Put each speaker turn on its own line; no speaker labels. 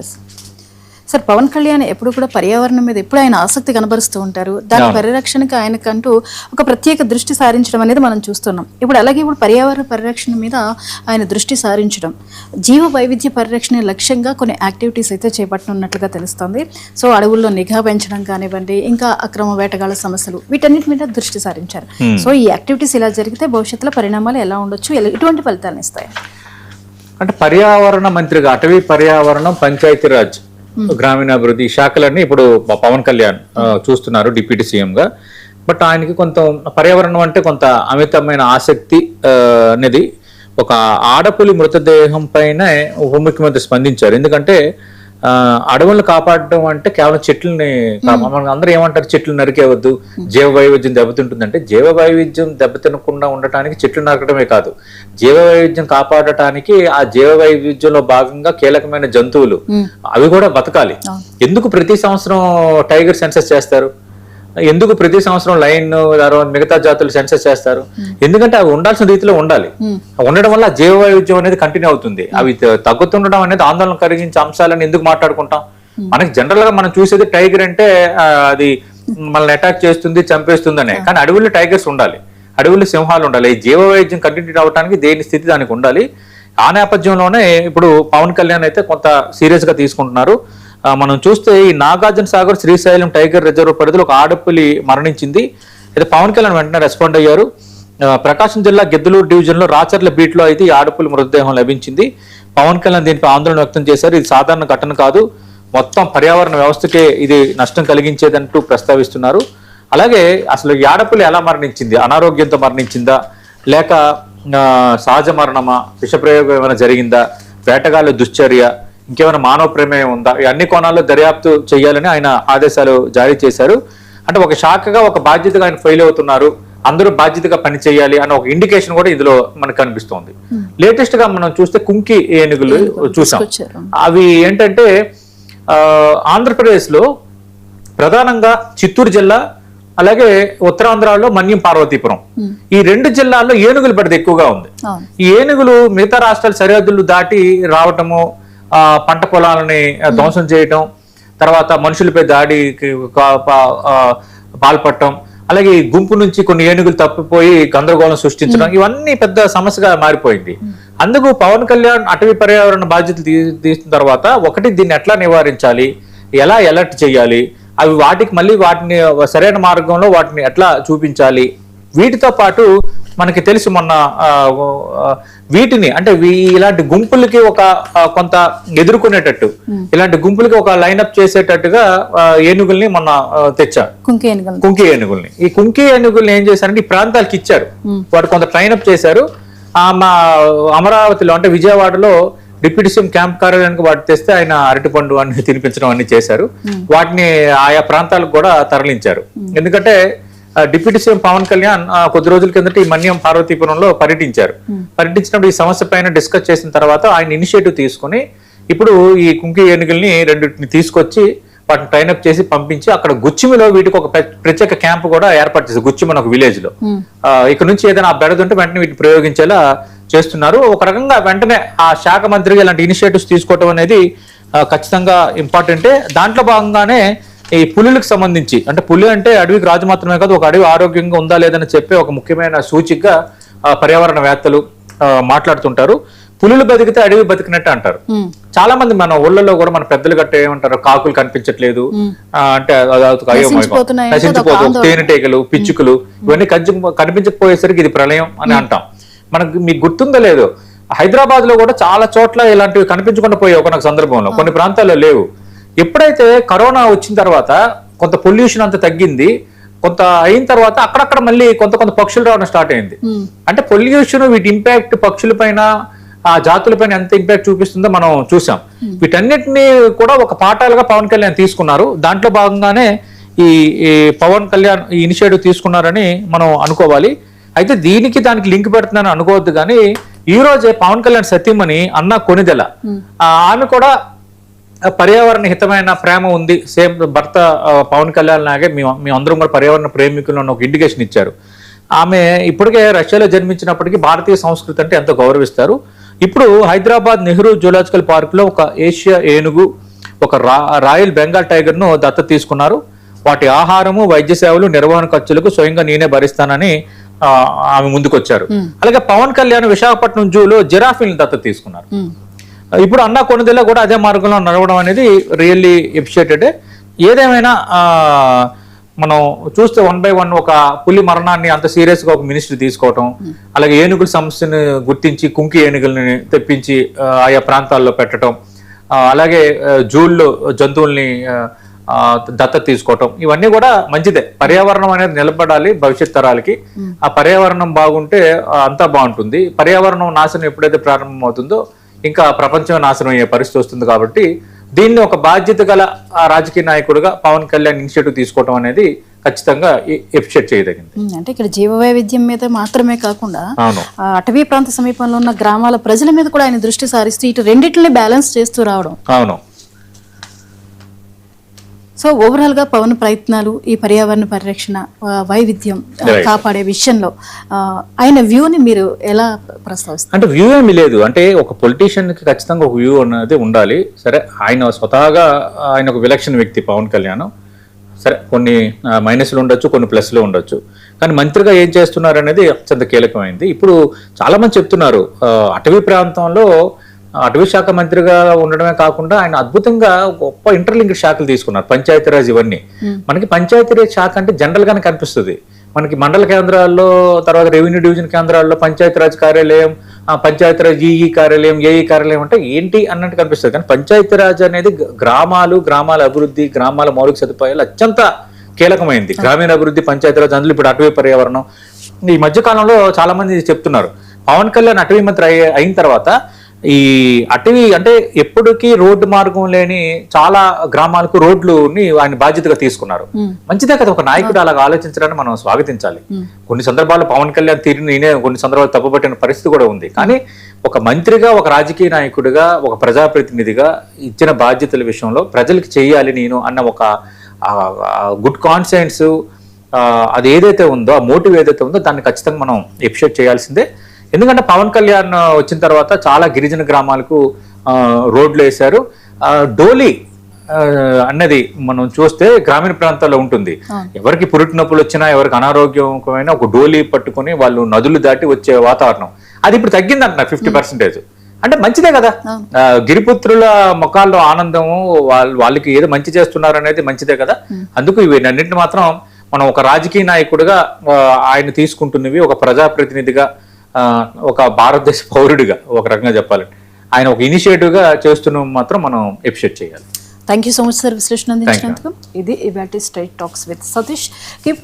Yes sir, Pawan Kalyan ఎప్పుడు కూడా పర్యావరణం మీద ఎప్పుడు ఆయన ఆసక్తి కనబరుస్తూ ఉంటారు. దాని పరిరక్షణకి ఆయనకంటూ ఒక ప్రత్యేక దృష్టి సారించడం అనేది మనం చూస్తున్నాం. ఇప్పుడు అలాగే ఇప్పుడు పర్యావరణ పరిరక్షణ మీద ఆయన దృష్టి సారించడం, జీవ వైవిధ్య పరిరక్షణ లక్ష్యంగా కొన్ని యాక్టివిటీస్ అయితే చేపట్టనున్నట్లుగా తెలుస్తుంది. సో అడవుల్లో నిఘా పెంచడం కానివ్వండి, ఇంకా అక్రమ వేటగాళ్ల సమస్యలు, వీటన్నిటి మీద దృష్టి సారించారు. సో ఈ యాక్టివిటీస్ ఇలా జరిగితే భవిష్యత్తులో పరిణామాలు ఎలా ఉండొచ్చు, ఎటువంటి ఫలితాలను ఇస్తాయి?
అంటే పర్యావరణ మంత్రిగా అటవీ పర్యావరణం పంచాయతీరాజ్ గ్రామీణాభివృద్ధి శాఖలన్నీ ఇప్పుడు పవన్ కళ్యాణ్ చూస్తున్నారు డిప్యూటీ సీఎం గా. బట్ ఆయనకి కొంత పర్యావరణం అంటే కొంత అమితమైన ఆసక్తి అనేది ఒక ఆడపులి మృతదేహం పైన ఉప ముఖ్యమంత్రి స్పందించారు. ఎందుకంటే అడవులను కాపాడడం అంటే కేవలం చెట్లని అందరూ ఏమంటారు, చెట్లు నరికేవద్దు, జీవ వైవిధ్యం దెబ్బతింటుందంటే జీవ వైవిధ్యం దెబ్బతినకుండా ఉండటానికి చెట్లు నరకడమే కాదు, జీవ వైవిధ్యం కాపాడటానికి ఆ జీవ వైవిధ్యంలో భాగంగా కీలకమైన జంతువులు అవి కూడా బతకాలి. ఎందుకు ప్రతి సంవత్సరం టైగర్ సెన్సస్ చేస్తారు, ఎందుకు ప్రతి సంవత్సరం లైన్ మిగతా జాతులు సెన్సస్ చేస్తారు? ఎందుకంటే అవి ఉండాల్సిన రీతిలో ఉండాలి. ఉండడం వల్ల జీవ వైవిధ్యం అనేది కంటిన్యూ అవుతుంది. అవి తగ్గుతుండడం అనేది ఆందోళన కలిగించే అంశాలను ఎందుకు మాట్లాడుకుంటాం? మనకి జనరల్ గా మనం చూసేది టైగర్ అంటే అది మనల్ని అటాక్ చేస్తుంది, చంపేస్తుందనే. కానీ అడవుల్లో టైగర్స్ ఉండాలి, అడవుల్లో సింహాలు ఉండాలి. ఈ జీవ వైవిధ్యం కంటిన్యూ అవడానికి దేని స్థితి దానికి ఉండాలి. ఆ నేపథ్యంలోనే ఇప్పుడు పవన్ కళ్యాణ్ అయితే కొంత సీరియస్ గా తీసుకుంటున్నారు. మనం చూస్తే ఈ నాగార్జున సాగర్ శ్రీశైలం టైగర్ రిజర్వ్ పరిధిలో ఒక ఆడపులి మరణించింది. అయితే పవన్ కళ్యాణ్ వెంటనే రెస్పాండ్ అయ్యారు. ప్రకాశం జిల్లా గిద్దలూరు డివిజన్ లో రాచర్ల బీట్ లో అయితే ఈ ఆడపులి మృతదేహం లభించింది. పవన్ కళ్యాణ్ దీనిపై ఆందోళన వ్యక్తం చేశారు. ఇది సాధారణ ఘటన కాదు, మొత్తం పర్యావరణ వ్యవస్థకే ఇది నష్టం కలిగించేదంటూ ప్రస్తావిస్తున్నారు. అలాగే అసలు ఈ ఆడపులి ఎలా మరణించింది, అనారోగ్యంతో మరణించిందా లేక సహజ మరణమా, విషప్రయోగం ఏమైనా జరిగిందా, వేటగాళ్ళ దుశ్చర్య, ఇంకేమైనా మానవ ప్రమేయం ఉందా, ఈ అన్ని కోణాల్లో దర్యాప్తు చేయాలని ఆయన ఆదేశాలు జారీ చేశారు. అంటే ఒక శాఖగా ఒక బాధ్యతగా ఆయన ఫెయిల్ అవుతున్నారు, అందరూ బాధ్యతగా పని చేయాలి అన్న ఒక ఇండికేషన్ కూడా ఇందులో మనకు కనిపిస్తోంది. లేటెస్ట్ గా మనం చూస్తే కుంకి ఏనుగులు చూసాం. అవి ఏంటంటే ఆంధ్రప్రదేశ్ లో ప్రధానంగా చిత్తూరు జిల్లా, అలాగే ఉత్తరాంధ్రలో మన్యం పార్వతీపురం, ఈ రెండు జిల్లాల్లో ఏనుగుల బెడద ఎక్కువగా ఉంది. ఈ ఏనుగులు మిగతా రాష్ట్రాల సరిహద్దులు దాటి రావటము, పంట పొలాలని ధ్వంసం చేయటం, తర్వాత మనుషులపై దాడికి పాల్పడటం, అలాగే ఈ గుంపు నుంచి కొన్ని ఏనుగులు తప్పిపోయి గందరగోళం సృష్టించడం, ఇవన్నీ పెద్ద సమస్యగా మారిపోయింది. అందుకు పవన్ కళ్యాణ్ అటవీ పర్యావరణ బాధ్యతలు తీసిన తర్వాత ఒకటి దీన్ని ఎట్లా నివారించాలి, ఎలా అలర్ట్ చేయాలి, అవి వాటిని సరైన మార్గంలో వాటిని ఎట్లా చూపించాలి, వీటితో పాటు మనకి తెలిసి మొన్న వీటిని అంటే ఇలాంటి గుంపులకి ఒక కొంత ఎదుర్కొనేటట్టు, ఇలాంటి గుంపులకి ఒక లైన్అప్ చేసేటట్టుగా ఏనుగుల్ని మొన్న తెచ్చారు, కుంకి ఏనుగుల్ని. ఈ కుంకి ఏనుగుల్ని ఏం చేశారంటే ఈ ప్రాంతాలకు ఇచ్చారు, వాటి కొంత ట్రైన్అప్ చేశారు. మా అమరావతిలో అంటే విజయవాడలో డిప్యూటీ సీఎం క్యాంప్ కార్యాలయానికి వాటి తెస్తే ఆయన అరటిపండు అన్ని తినిపించడం అన్ని చేశారు. వాటిని ఆయా ప్రాంతాలకు కూడా తరలించారు. ఎందుకంటే డిప్యూటీ సీఎం పవన్ కళ్యాణ్ కొద్ది రోజుల కిందట ఈ మన్యం పార్వతీపురంలో పర్యటించినప్పుడు ఈ సమస్య పైన డిస్కస్ చేసిన తర్వాత ఆయన ఇనిషియేటివ్ తీసుకుని ఇప్పుడు ఈ కుంకి ఏనుగుల్ని రెండింటిని తీసుకొచ్చి వాటిని ట్రైన్అప్ చేసి పంపించి అక్కడ గుచ్చిమిలో వీటికి ఒక ప్రత్యేక క్యాంప్ కూడా ఏర్పాటు చేశారు. గుచ్చిమని ఒక విలేజ్ లో ఇక్కడ నుంచి ఏదైనా బెడదుంటే వెంటనే వీటిని ప్రయోగించేలా చేస్తున్నారు. ఒక రకంగా వెంటనే ఆ శాఖ మంత్రిగా ఇలాంటి ఇనిషియేటివ్స్ తీసుకోవటం అనేది ఖచ్చితంగా ఇంపార్టెంటే. దాంట్లో భాగంగానే ఈ పులులకు సంబంధించి, అంటే పులి అంటే అడవికి రాజు మాత్రమే కాదు, ఒక అడవి ఆరోగ్యంగా ఉందా లేదని చెప్పే ఒక ముఖ్యమైన సూచికగా పర్యావరణవేత్తలు మాట్లాడుతుంటారు. పులులు బతికితే అడవి బతికినట్టు అంటారు. చాలా మంది మన ఊళ్ళలో కూడా మన పెద్దలు గట్ట ఏమంటారు, కాకులు కనిపించట్లేదు అంటే నశించిపోతూ, తేనెటీగలు, పిచ్చుకలు ఇవన్నీ కనిపించకపోయేసరికి ఇది ప్రళయం అని అంటాం. మనకు మీకు గుర్తుందో లేదో, హైదరాబాద్ లో కూడా చాలా చోట్ల ఇలాంటివి కనిపించకుండా పోయాయి ఒక సందర్భంలో, కొన్ని ప్రాంతాల్లో లేవు. ఎప్పుడైతే కరోనా వచ్చిన తర్వాత కొంత పొల్యూషన్ అంతా తగ్గింది, కొంత అయిన తర్వాత అక్కడక్కడ మళ్ళీ కొంత పక్షులు రావడం స్టార్ట్ అయింది. అంటే పొల్యూషన్ వీటి ఇంపాక్ట్ పక్షుల పైన, ఆ జాతుల పైన ఎంత ఇంపాక్ట్ చూపిస్తుందో మనం చూసాం. వీటన్నిటిని కూడా ఒక పాఠాలుగా పవన్ కళ్యాణ్ తీసుకున్నారు. దాంట్లో భాగంగానే ఈ పవన్ కళ్యాణ్ ఈ ఇనిషియేటివ్ తీసుకున్నారని మనం అనుకోవాలి. అయితే దానికి లింక్ పెడుతున్నాను అనుకోవద్దు. కానీ ఈ రోజే పవన్ కళ్యాణ్ సతీమణి అన్న కొనిదెల, ఆమె కూడా పర్యావరణ హితమైన ప్రేమ ఉంది. సేమ్ భర్త పవన్ కళ్యాణ్ లాగే మేము అందరం కూడా పర్యావరణ ప్రేమికులు ఒక ఇండికేషన్ ఇచ్చారు. ఆమె ఇప్పటికే రష్యాలో జన్మించినప్పటికీ భారతీయ సంస్కృతి అంటే ఎంతో గౌరవిస్తారు. ఇప్పుడు హైదరాబాద్ నెహ్రూ జూలాజికల్ పార్క్ లో ఒక ఏషియా ఏనుగు ఒక రాయల్ బెంగాల్ టైగర్ ను దత్తత తీసుకున్నారు. వాటి ఆహారము, వైద్య సేవలు, నిర్వహణ ఖర్చులకు స్వయంగా నేనే భరిస్తానని ఆమె ముందుకొచ్చారు. అలాగే పవన్ కళ్యాణ్ విశాఖపట్నం జూలో జిరాఫీని దత్తత తీసుకున్నారు. ఇప్పుడు అన్నా కొనుదల కూడా అదే మార్గంలో నడవడం అనేది రియల్లీ ఎప్రిషియేటెడ్. ఏదేమైనా మనం చూస్తే 1 by 1 ఒక పులి మరణాన్ని అంత సీరియస్ గా ఒక మినిస్టర్ తీసుకోవటం, అలాగే ఏనుగుల సమస్యను గుర్తించి కుంకి ఏనుగుల్ని తెప్పించి ఆయా ప్రాంతాల్లో పెట్టడం, అలాగే జూల్లో జంతువుల్ని దత్తత తీసుకోవటం, ఇవన్నీ కూడా మంచిదే. పర్యావరణం అనేది నిలబడాలి భవిష్యత్ తరాలకి. ఆ పర్యావరణం బాగుంటే అంతా బాగుంటుంది. పర్యావరణం నాశనం ఎప్పుడైతే ప్రారంభమవుతుందో ఇంకా ప్రపంచం నాశనం అయ్యే పరిస్థితి వస్తుంది. కాబట్టి దీన్ని ఒక బాధ్యత గల రాజకీయ నాయకుడిగా పవన్ కళ్యాణ్ ఇనిషియేటివ్ తీసుకోవడం అనేది ఖచ్చితంగా ఎప్రిషియేట్ చేయదగింది.
అంటే ఇక్కడ జీవ వైవిధ్యం మీద మాత్రమే కాకుండా అటవీ ప్రాంత సమీపంలో ఉన్న గ్రామాల ప్రజల మీద కూడా ఆయన దృష్టి సారిస్తూ ఇటు రెండింటిని బ్యాలెన్స్ చేస్తూ రావడం.
అవును.
సో ఓవరాల్ గా పవన్ ప్రయత్నాలు ఈ పర్యావరణ పరిరక్షణ, వైవిధ్యం కాపాడే విషయంలో ఆయన వ్యూని మీరు ఎలా ప్రస్తావిస్తారు?
అంటే వ్యూ ఏమి లేదు. అంటే ఒక పొలిటీషియన్ కి ఖచ్చితంగా ఒక వ్యూ అనేది ఉండాలి. సరే, ఆయన స్వతహాగా ఆయన ఒక విలక్షణ వ్యక్తి పవన్ కళ్యాణ్. సరే, కొన్ని మైనస్లు ఉండొచ్చు, కొన్ని ప్లస్లు ఉండొచ్చు. కానీ మంత్రిగా ఏం చేస్తున్నారు అనేది అత్యంత కీలకమైంది. ఇప్పుడు చాలా మంది చెప్తున్నారు అటవీ ప్రాంతంలో అటవీ శాఖ మంత్రిగా ఉండడమే కాకుండా ఆయన అద్భుతంగా గొప్ప ఇంటర్లింక్డ్ శాఖలు తీసుకున్నారు. పంచాయతీరాజ్ ఇవన్నీ మనకి పంచాయతీరాజ్ శాఖ అంటే జనరల్ గానే కనిపిస్తుంది. మనకి మండల కేంద్రాల్లో, తర్వాత రెవెన్యూ డివిజన్ కేంద్రాల్లో పంచాయతీరాజ్ కార్యాలయం, పంచాయతీరాజ్ ఈఈ కార్యాలయం, ఏఈ కార్యాలయం అంటే ఏంటి అన్నట్టు కనిపిస్తుంది. కానీ పంచాయతీరాజ్ అనేది గ్రామాలు, గ్రామాల అభివృద్ధి, గ్రామాల మౌలిక సదుపాయాలు అత్యంత కీలకమైంది. గ్రామీణ అభివృద్ధి, పంచాయతీరాజ్, అందులో ఇప్పుడు అటవీ పర్యావరణం. ఈ మధ్య కాలంలో చాలా మంది చెప్తున్నారు పవన్ కళ్యాణ్ అటవీ మంత్రి అయిన తర్వాత ఈ అటవీ అంటే ఎప్పటికీ రోడ్డు మార్గం లేని చాలా గ్రామాలకు రోడ్లుని ఆయన బాధ్యతగా తీసుకున్నారు. మంచిదే కదా, ఒక నాయకుడు అలాగ ఆలోచించడాన్ని మనం స్వాగతించాలి. కొన్ని సందర్భాల్లో పవన్ కళ్యాణ్ తీరుని నేనే కొన్ని సందర్భాలు తప్పుపట్టిన పరిస్థితి కూడా ఉంది. కానీ ఒక మంత్రిగా, ఒక రాజకీయ నాయకుడిగా, ఒక ప్రజాప్రతినిధిగా ఇచ్చిన బాధ్యతల విషయంలో ప్రజలకు చేయాలి నేను అన్న ఒక గుడ్ కాన్షియన్స్, అది ఏదైతే ఉందో, ఆ మోటివ్ ఏదైతే ఉందో దాన్ని ఖచ్చితంగా మనం ఎప్రిషియేట్ చేయాల్సిందే. ఎందుకంటే పవన్ కళ్యాణ్ వచ్చిన తర్వాత చాలా గిరిజన గ్రామాలకు రోడ్లు వేశారు. డోలీ అన్నది మనం చూస్తే గ్రామీణ ప్రాంతాల్లో ఉంటుంది. ఎవరికి పురుటి నొప్పులు వచ్చినా, ఎవరికి అనారోగ్యమైన ఒక డోలీ పట్టుకుని వాళ్ళు నదులు దాటి వచ్చే వాతావరణం అది ఇప్పుడు తగ్గిందంటున్నారు 50%. అంటే మంచిదే కదా, గిరిపుత్రుల ముఖాల్లో ఆనందము, వాళ్ళకి ఏదో మంచి చేస్తున్నారు అనేది మంచిదే కదా. అందుకు ఇవి అన్నింటిని మాత్రం మనం ఒక రాజకీయ నాయకుడిగా ఆయన తీసుకుంటున్నవి, ఒక ప్రజాప్రతినిధిగా, ఒక భారతదేశ పౌరుడిగా ఒక రకంగా చెప్పాలంటే ఆయన ఒక ఇనిషియేటివ్ గా చేస్తున్న మాత్రం మనం ఎప్రిషియేట్ చేయాలి.
Thank you so much sir విశ్లేషణ అందించినందుకు. ఇది ఇవాల్టి straight talks with Satish. Keep